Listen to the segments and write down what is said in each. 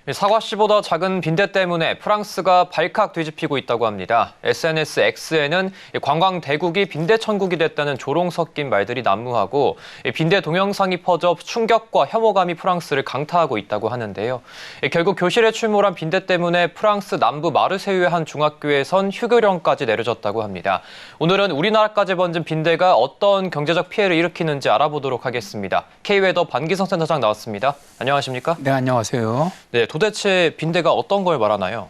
사과씨보다 작은 빈대 때문에 프랑스가 발칵 뒤집히고 있다고 합니다. SNS X에는 관광 대국이 빈대 천국이 됐다는 조롱 섞인 말들이 난무하고 빈대 동영상이 퍼져 충격과 혐오감이 프랑스를 강타하고 있다고 하는데요. 결국 교실에 출몰한 빈대 때문에 프랑스 남부 마르세유의 한 중학교에선 휴교령까지 내려졌다고 합니다. 오늘은 우리나라까지 번진 빈대가 어떤 경제적 피해를 일으키는지 알아보도록 하겠습니다. K웨더 반기성 센터장 나왔습니다. 안녕하십니까? 네, 안녕하세요. 네, 도대체 빈대가 어떤 걸 말하나요?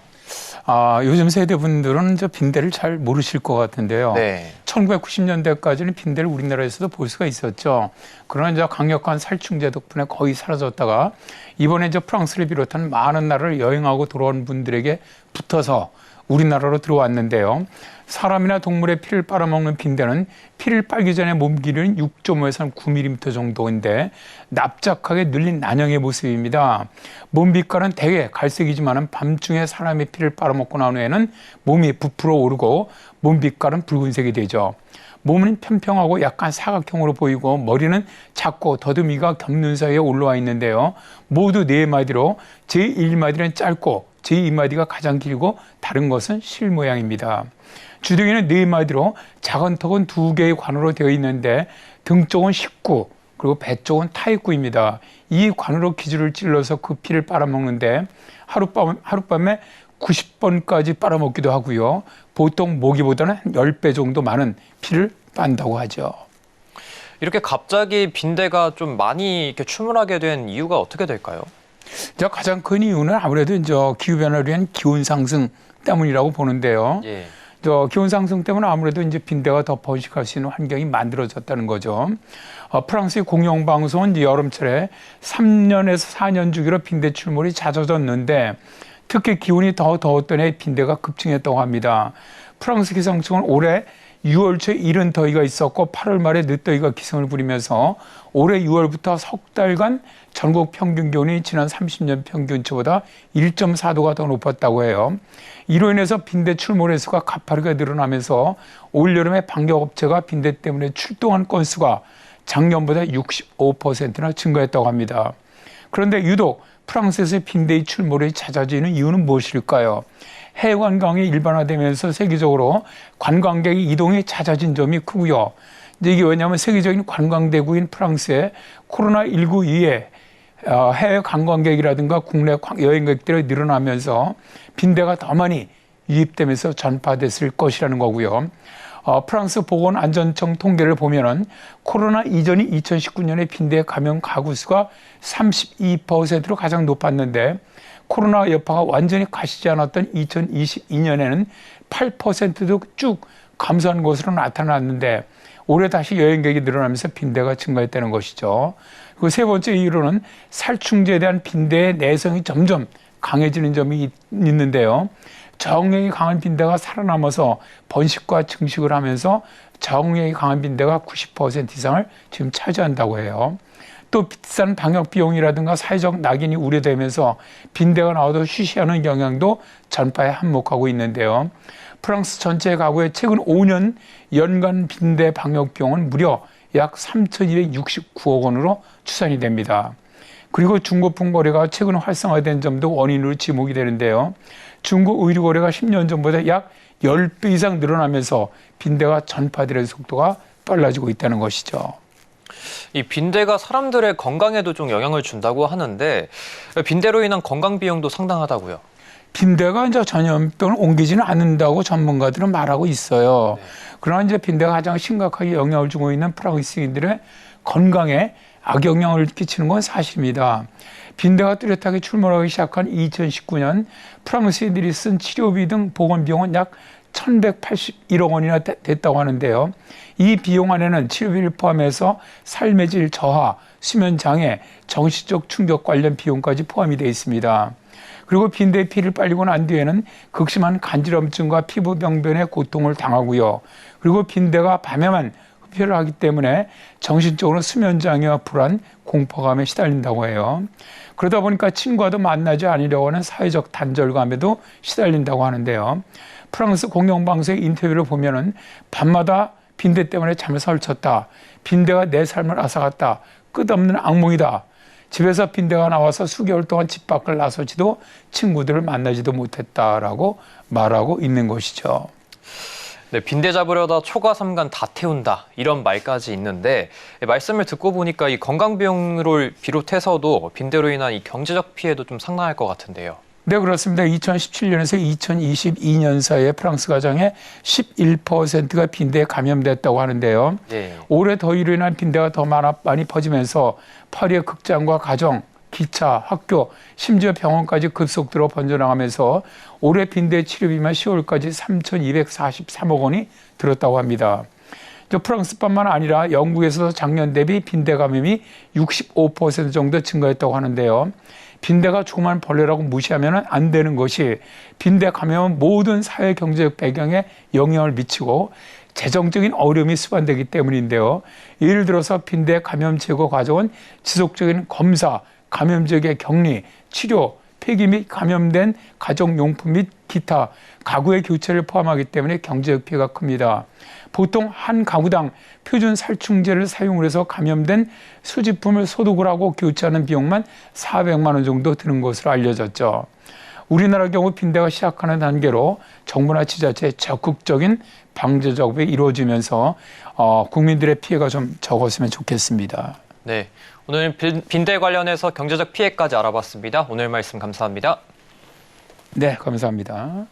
요즘 세대분들은 저 빈대를 잘 모르실 것 같은데요. 네. 1990년대까지는 빈대를 우리나라에서도 볼 수가 있었죠. 그러나 이제 강력한 살충제 덕분에 거의 사라졌다가 이번에 이제 프랑스를 비롯한 많은 나라를 여행하고 돌아온 분들에게 붙어서 우리나라로 들어왔는데요. 사람이나 동물의 피를 빨아먹는 빈대는 피를 빨기 전에 몸 길이는 6.5에서 9mm 정도인데 납작하게 늘린 난형의 모습입니다. 몸 빛깔은 대개 갈색이지만 밤중에 사람의 피를 빨아먹고 난 후에는 몸이 부풀어 오르고 몸 빛깔은 붉은색이 되죠. 몸은 평평하고 약간 사각형으로 보이고 머리는 작고 더듬이가 겹는 사이에 올라와 있는데요. 모두 네 마디로 제1마디는 짧고 제2마디가 가장 길고 다른 것은 실 모양입니다. 주둥이는 네 마디로 작은 턱은 2개의 관으로 되어 있는데 등 쪽은 식구 그리고 배 쪽은 타입구입니다. 이 관으로 기주를 찔러서 그 피를 빨아먹는데 하룻밤에 90번까지 빨아먹기도 하고요. 보통 모기보다는 10배 정도 많은 피를 빤다고 하죠. 이렇게 갑자기 빈대가 좀 많이 이렇게 출몰하게 된 이유가 어떻게 될까요? 가장 큰 이유는 아무래도 이제 기후변화로 인한 기온 상승 때문이라고 보는데요. 예. 기온 상승 때문에 아무래도 이제 빈대가 더 번식할 수 있는 환경이 만들어졌다는 거죠. 프랑스의 공영방송은 여름철에 3년에서 4년 주기로 빈대 출몰이 잦아졌는데 특히 기온이 더 더웠던 해 빈대가 급증했다고 합니다. 프랑스 기상청은 올해 6월 초에 이른 더위가 있었고 8월 말에 늦더위가 기승을 부리면서 올해 6월부터 석 달간 전국 평균 기온이 지난 30년 평균치보다 1.4도가 더 높았다고 해요. 이로 인해서 빈대 출몰 횟수가 가파르게 늘어나면서 올여름에 방역업체가 빈대 때문에 출동한 건수가 작년보다 65%나 증가했다고 합니다. 그런데 유독 프랑스에서 빈대의 출몰이 잦아지는 이유는 무엇일까요? 해외 관광이 일반화되면서 세계적으로 관광객의 이동이 잦아진 점이 크고요. 이게 왜냐하면 세계적인 관광대국인 프랑스에 코로나19 이후에 해외 관광객이라든가 국내 여행객들이 늘어나면서 빈대가 더 많이 유입되면서 전파됐을 것이라는 거고요. 프랑스 보건안전청 통계를 보면은 코로나 이전이 2019년에 빈대 감염 가구 수가 32%로 가장 높았는데 코로나 여파가 완전히 가시지 않았던 2022년에는 8%도 쭉 감소한 것으로 나타났는데 올해 다시 여행객이 늘어나면서 빈대가 증가했다는 것이죠. 그리고 세 번째 이유로는 살충제에 대한 빈대의 내성이 점점 강해지는 점이 있는데요. 저항력이 강한 빈대가 살아남아서 번식과 증식을 하면서 저항력이 강한 빈대가 90% 이상을 지금 차지한다고 해요. 또 비싼 방역 비용이라든가 사회적 낙인이 우려되면서 빈대가 나와도 쉬쉬하는 경향도 전파에 한몫하고 있는데요. 프랑스 전체 가구의 최근 5년 연간 빈대 방역 비용은 무려 약 3,269억 원으로 추산이 됩니다. 그리고 중고품 거래가 최근 활성화된 점도 원인으로 지목이 되는데요. 중고 의류 거래가 10년 전보다 약 10배 이상 늘어나면서 빈대가 전파되는 속도가 빨라지고 있다는 것이죠. 이 빈대가 사람들의 건강에도 좀 영향을 준다고 하는데 빈대로 인한 건강 비용도 상당하다고요. 빈대가 이제 전염병을 옮기지는 않는다고 전문가들은 말하고 있어요. 네. 그러나 이제 빈대가 가장 심각하게 영향을 주고 있는 프랑스인들의 건강에 악영향을 끼치는 건 사실입니다. 빈대가 뚜렷하게 출몰하기 시작한 2019년 프랑스인들이 쓴 치료비 등 보건비용은 약 1,181억 원이나 됐다고 하는데요. 이 비용 안에는 치료비를 포함해서 삶의 질 저하, 수면장애, 정신적 충격 관련 비용까지 포함이 되어 있습니다. 그리고 빈대의 피를 빨리고 난 뒤에는 극심한 간지럼증과 피부병변의 고통을 당하고요. 그리고 빈대가 밤에만 흡혈을 하기 때문에 정신적으로 수면장애와 불안, 공포감에 시달린다고 해요. 그러다 보니까 친구와도 만나지 않으려고 하는 사회적 단절감에도 시달린다고 하는데요. 프랑스 공영방송의 인터뷰를 보면은 밤마다 빈대 때문에 잠을 설쳤다. 빈대가 내 삶을 앗아갔다. 끝없는 악몽이다. 집에서 빈대가 나와서 수개월 동안 집 밖을 나서지도 친구들을 만나지도 못했다라고 말하고 있는 것이죠. 네, 빈대 잡으려다 초가 삼간 다 태운다 이런 말까지 있는데 말씀을 듣고 보니까 이 건강비용을 비롯해서도 빈대로 인한 이 경제적 피해도 좀 상당할 것 같은데요. 네, 그렇습니다. 2017년에서 2022년 사이에 프랑스 가정의 11%가 빈대에 감염됐다고 하는데요. 네. 올해 더위로 인한 빈대가 더 많이 퍼지면서 파리의 극장과 가정, 기차, 학교, 심지어 병원까지 급속도로 번져나가면서 올해 빈대 치료비만 10월까지 3,243억 원이 들었다고 합니다. 프랑스뿐만 아니라 영국에서도 작년 대비 빈대 감염이 65% 정도 증가했다고 하는데요. 빈대가 조그만 벌레라고 무시하면 안 되는 것이 빈대 감염은 모든 사회 경제적 배경에 영향을 미치고 재정적인 어려움이 수반되기 때문인데요. 예를 들어서 빈대 감염 제거 과정은 지속적인 검사, 감염적의 격리, 치료, 폐기 및 감염된 가정용품 및 기타 가구의 교체를 포함하기 때문에 경제적 피해가 큽니다. 보통 한 가구당 표준 살충제를 사용을 해서 감염된 수집품을 소독을 하고 교체하는 비용만 400만 원 정도 드는 것으로 알려졌죠. 우리나라 경우 빈대가 시작하는 단계로 정부나 지자체의 적극적인 방제 작업이 이루어지면서 국민들의 피해가 좀 적었으면 좋겠습니다. 네, 오늘 빈대 관련해서 경제적 피해까지 알아봤습니다. 오늘 말씀 감사합니다. 네, 감사합니다.